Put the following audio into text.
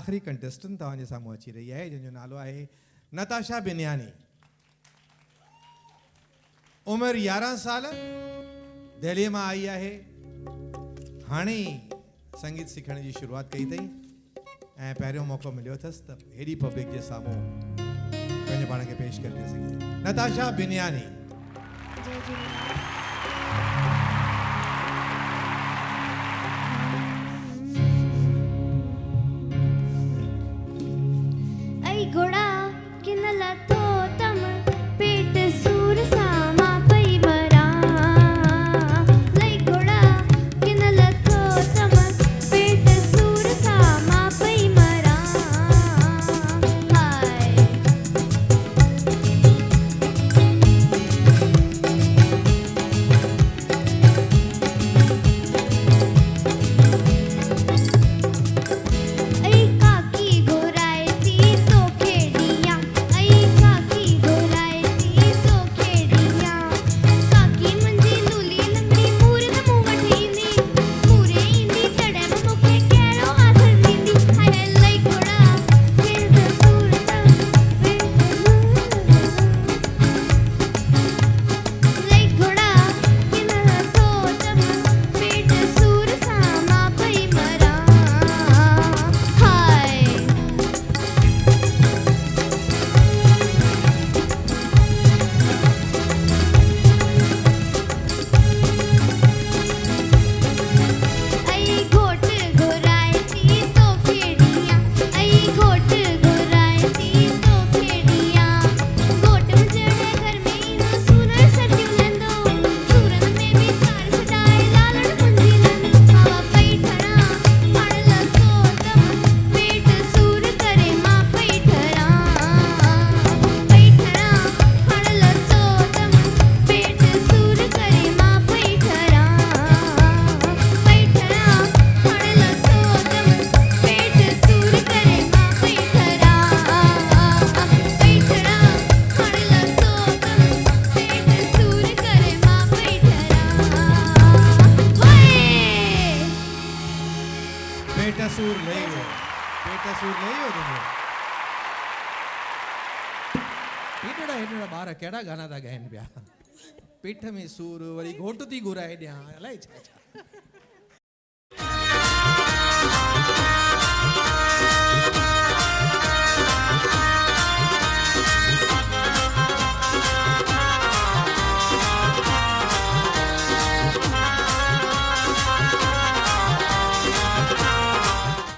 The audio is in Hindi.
आख़िरी कंटेस्टेंट तव्हांजे साम्हूं अची रही आहे जंहिंजो नालो आहे नताशा बिनियानी। उमिरि 11 साल, दिल्लीअ मां आई आहे। हाणे संगीत सिखण जी शुरूआत कई अथई ऐं पहिरियों मौक़ो मिलियो अथसि त हेॾी पब्लिक जे साम्हूं पंहिंजे पाण खे पेश करे थी सघे। नताशा बिनियानी। घोड़ा किनला तो तम पेट सूर सामा पई मरा लई घोड़ा किनला तो तम पेट सूर सामा पई मरा हाय ऐ काकी घोराए थी तो खेड़िया ऐ काकी घोराए थी तो खेड़िया काकी मुंजी लूली लंगड़ी मूरत मुंह वठींदी मूरे ईंदी तड़े मूंखे कहिड़ो आथर ॾींदी हाय लई घोड़ा फिर सूरत लई घोड़ा किनला तो तम पेट सूर सामा पई मरा हाय ऐ घोट घोराए थी तो खेड़िया ऐ घोट घोराए थी तो खेड़िया घोट जड़े घर में ईंदो सूरन सटियूं लंदो सूरन में भी सार सटाए लालड़ मुंजी लंदो हवा पई ठरा हाण लथो तम पेट सूर करे मां पई ठरा हाण लथो तम पेट सूर करे मां पई ठरा हाण लथो तम पेट सूर करे मां पई ठरा हाण लथो तम पेट सूर करे मां पई ठरा पेट सूर लही वियो, पेट सूर लही वियो तुंहिंजो। हेॾड़ा हेॾड़ा ॿार कहिड़ा गाना था ॻाइनि पिया। पेट में सूर वरी घोट थी घुराए ॾियां अलाए छा छा।